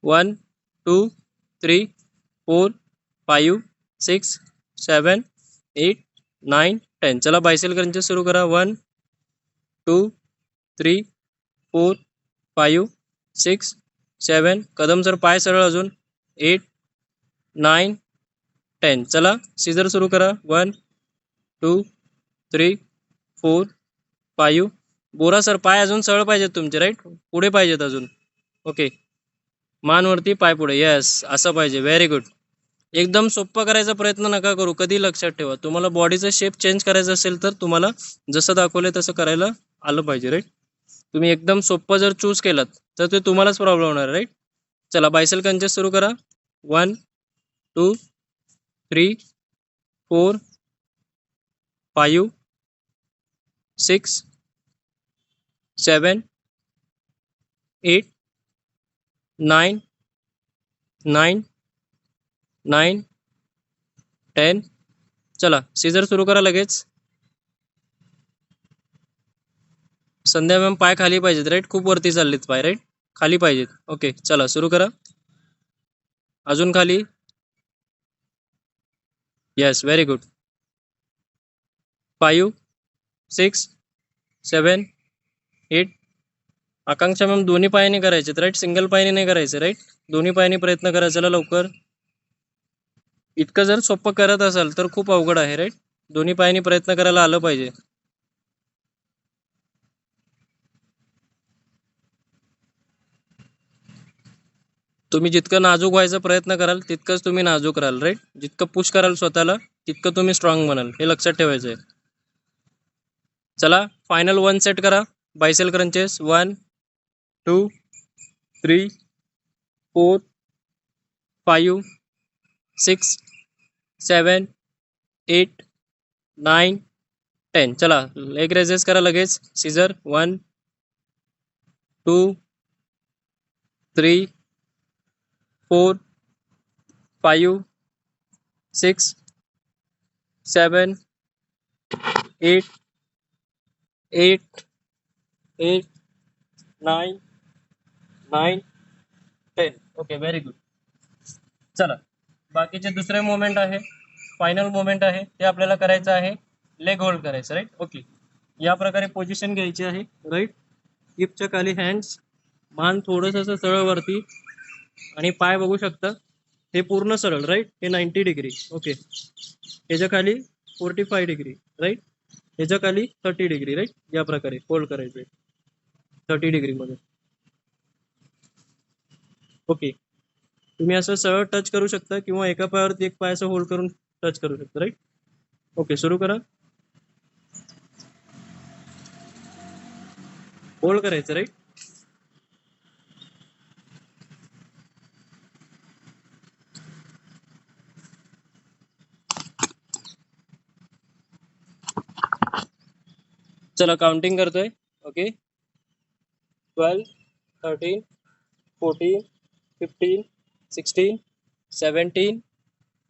1 2 3 4 5 6 7 8 9 10. चला बायसेल क्रंचेस सुरू करा. 1 2 3 4 5 6 7. कदम सर, पाय सरळ अजून. 8 9 10. चला सीझर सुरू करा. 1 2 3 4 5. बोरा सर, पाय अजून सरळ पाहिजेत तुमचे, राईट, पुढे पाहिजेत अजून. ओके, मान वरती पाय पुढे. येस, असं पाहिजे. Very good. एकदम सोपं करायचा प्रयत्न नका करू, कधी लक्षात ठेवा. तुम्हाला बॉडीचा शेप चेंज करायचा असेल तर तुम्हाला जसं दाखवलंय तसं करायला आलं पाहिजे, राईट. तुम्ही एकदम सोपं जर चूज केलात तर ते तुम्हालाच प्रॉब्लेम होणार, राईट. चला बायसेल कंचेस सुरू करा. 1 2 3 4 5 6 7 8 9 9 9 10. चला सीझर सुरू करा लगेच. संध्या मॅम, पाय खाली पाहिजेत, राईट. खूप वरती चाललेत पाय, राईट. खाली पाहिजेत. ओके, चला सुरू करा. अजून खाली. Yes, very good. 5 6 7 8. आकांक्षा मॅम, दोन्ही पायाने करायचे, राईट. सिंगल पायाने नाही करायचे, राईट. दोन्ही पायाने प्रयत्न करायचा. चला लवकर. इतकं जर सोपं करत असाल तर खूप अवघड आहे, राईट. दोन्ही पायाने प्रयत्न करायला आलं पाहिजे. तुम्ही जितकं नाजूक व्हायचा प्रयत्न कराल तितकंच तुम्ही नाजूक राहाल, राईट. जितकं पुश कराल स्वतःला तितकं तुम्ही स्ट्रॉंग बनाल, हे लक्षात ठेवायचं आहे. चला फायनल 1 सेट करा. बायसेल क्रंचेस. 1 2 3 4 5 6 7 8 9 10. चला लेग रेजेस करा लगेच. सीझर. 1 2 3 4 5 6 7 8 8 8 9 9 10. Okay, very good. चला बाकीचे दुसरे मोमेंट आहे, फायनल मोमेंट आहे, ते आपल्याला करायचं आहे. लेग होल्ड करायचं, राईट. ओके, या प्रकारे पोझिशन घ्यायची आहे, राईट. हिपच्या खाली हँड्स, मान थोडंसं असं सरळ वरती, आणि पाय बघू शकता हे पूर्ण सरळ, राईट. हे 90 डिग्री. ओके, ह्याच्या खाली 45 डिग्री, राईट. ह्याच्या खाली 30 डिग्री, राईट. या प्रकारे होल्ड करायचे 30 डिग्री मध्ये. ओके, तुम्ही असं सरळ टच करू शकता किंवा एका पायावरती एक पाय असं होल्ड करून टच करू शकता, राईट. ओके, सुरू करा. होल्ड करायचं, राईट. चला काउंटिंग करतोय. ओके, 12 13 14 15 16 17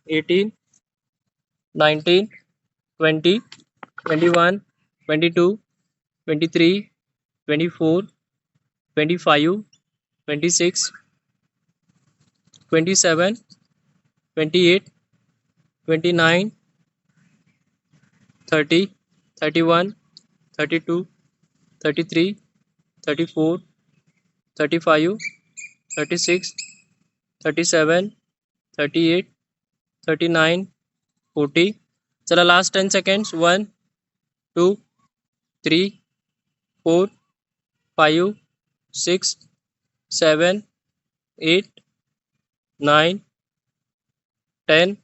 18 19 20 21 22 23 24 25 26 27 28 29 30 31 32 33 34 35 36 37 38 39 40. चला लास्ट 10 सेकंड्स. 1 2 3 4 5 6 7 8 9 10.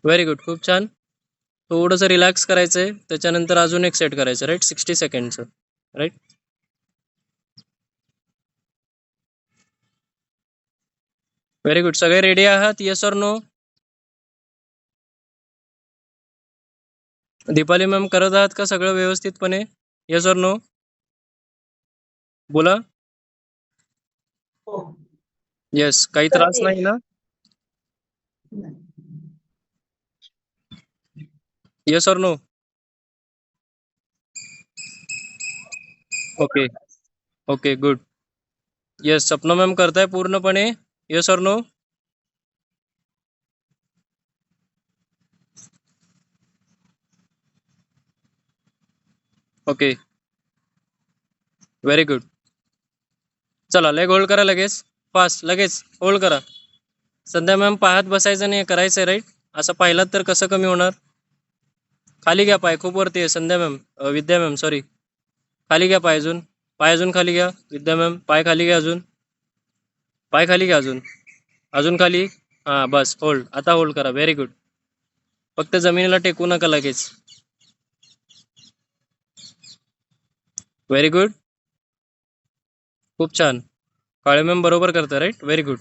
व्हेरी गुड, खूप छान. थोडंसं रिलॅक्स करायचंय, त्याच्यानंतर अजून एक सेट करायचं, राईट. 60 सेकंडचं, राईट. Very good. सगळे रेडी आहात? Yes or no? Deepali ma'am, करत आहात का सगळं व्यवस्थितपणे? येस ऑर नो बोला. येस, काही त्रास नाही ना? Yes or no? Okay okay, good. Yes, Sapna ma'am करताय पूर्णपणे? Yes or no? Okay, very good. चला लेग होल्ड करा लगेच, फास्ट, लगेच होल्ड करा. संध्या मॅम पाहत बसायचं नाही, करायचं आहे राईट. असं पाहिलात तर कसं कमी होणार. खाली घ्या पाय, खूप वरती आहे संध्या मॅम, विद्या मॅम सॉरी. खाली घ्या पाय अजून, पाय अजून खाली घ्या विद्या मॅम, पाय खाली घ्या अजून, पाय खाली घ्या अजून, अजून खाली. हां बस होल्ड, आता होल्ड करा. Very good. फक्त जमिनीला टेकू नका लगेच. व्हेरी गुड, खूप छान. काळे मॅम बरोबर करता राईट, व्हेरी गुड.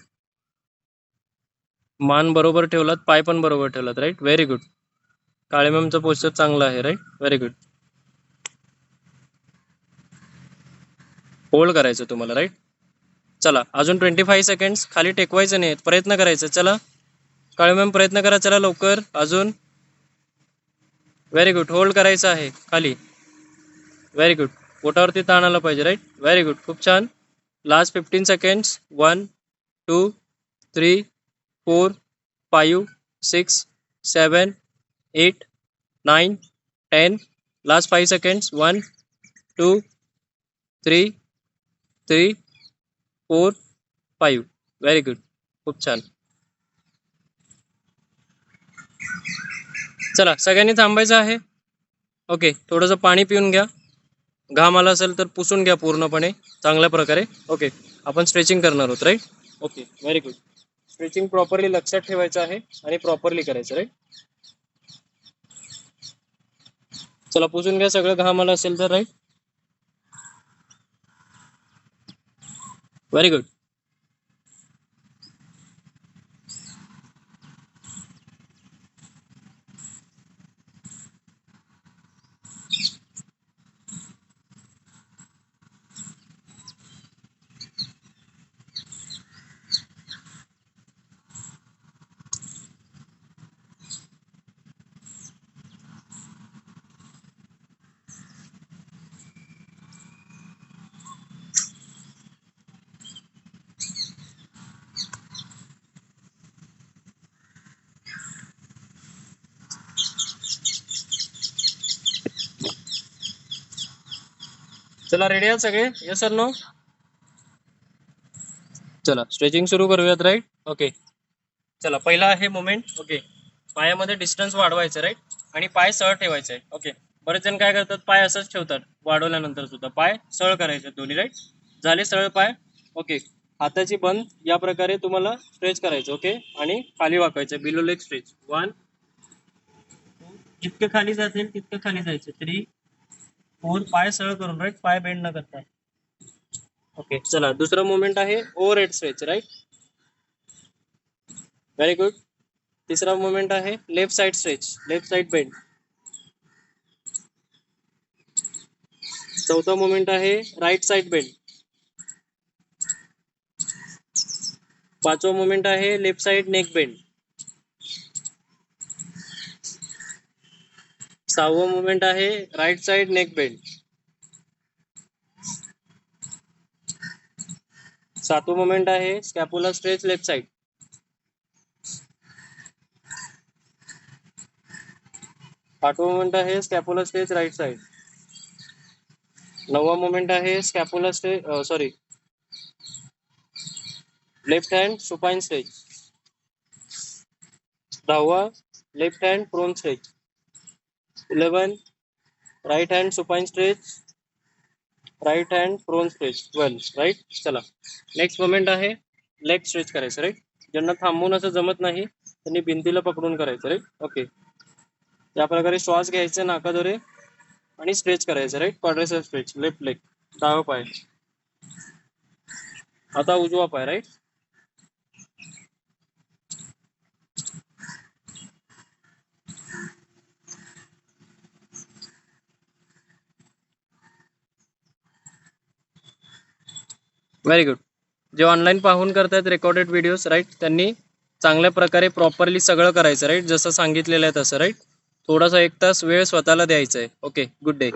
मान बरोबर ठेवलात, पाय पण बरोबर ठेवलात राईट, व्हेरी गुड. काळे मॅमचं पोस्चर चांगलं आहे राईट, व्हेरी गुड. होल्ड करायचं तुम्हाला राईट. चला अजून 25 सेकंड्स. खाली टेकवायचं नाही, प्रयत्न करायचा. चला काळे मॅम प्रयत्न करा, चला लवकर अजून. व्हेरी गुड, होल्ड करायचं आहे खाली. व्हेरी गुड, पोटावरती ताण आला पाहिजे राईट, व्हेरी गुड, खूप छान. Last 15 seconds. 1 2 3 4 5 6 7 8 9 10. Last 5 seconds. 1 2 3 3 4 5. Very good, खूप छान. चला सगळ्यांनी थांबायचं आहे. ओके, थोडंसं पाणी पिऊन घ्या. घाम आला असेल तर पुसून घ्या पूर्णपणे चांगल्या प्रकारे. ओके, आपण स्ट्रेचिंग करणार आहोत right. Okay, very good. Stretching properly लक्षात ठेवायचं आहे आणि प्रॉपरली करायचं राईट. चला पुसून घ्या सगळं घाम आला असेल तर राईट. Very good. चला रेडी आहात सगळे, यस सर नो. चला स्ट्रेचिंग सुरू करूयात राईट. ओके, चला पहिला आहे मोमेंट. ओके, पायामध्ये डिस्टन्स वाढवायचं राईट आणि पाय सरळ ठेवायचे. ओके, बरेच जण काय करतात, पाय असंच ठेवतात वाढवल्यानंतर सुद्धा. पाय सरळ करायचे दोन्ही राईट. झाले सरळ पाय. ओके, हाताची बंद या प्रकारे तुम्हाला स्ट्रेच करायचं. ओके, आणि खाली वाकायचं, बिलो लेग स्ट्रेच. 1 जितके खाली जातील तितके खाली जायचं. 3 4 पाय सरळ करून राईट, पाय बेंड न करता. ओके, चला दुसरा मोमेंट आहे overhead stretch right, very good. तिसरा मोमेंट आहे left side stretch, left side bend. चौथा मोमेंट आहे राइट साइड बेंड. पाचवा मोमेंट आहे लेफ्ट साइड नेक बेंड. सहावा मोमेंट आहे राइट साइड नेक बेंड. सातवा मोमेंट आहे स्कॅपुला स्ट्रेच लेफ्ट साइड. आठवा मोमेंट आहे स्कॅपुला स्ट्रेच राइट साइड. नववा मोमेंट आहे scapula stretch sorry left hand supine stretch. दहावा left hand prone stretch. 11 right hand supine stretch, right hand prone stretch. 12 right. चला next moment आहे leg stretch करायचं right. ज्यांना थांबून असं जमत नाही त्यांनी भिंतीला पकडून करायचं राईट. ओके, या प्रकारे श्वास घ्यायचा नाकाद्वारे आणि स्ट्रेच करायचं right. Quadricep stretch, left leg, डावा पाय. आता उजवा पाय राईट. Very good. जे ऑनलाईन पाहून करतायत रेकॉर्डेड व्हिडिओज राईट, त्यांनी चांगल्या प्रकारे प्रॉपरली सगळं करायचं राईट, जसं सांगितलेलं आहे तसं राईट. थोडासा 1 तास वेळ स्वतःला द्यायचा आहे. Okay, good day.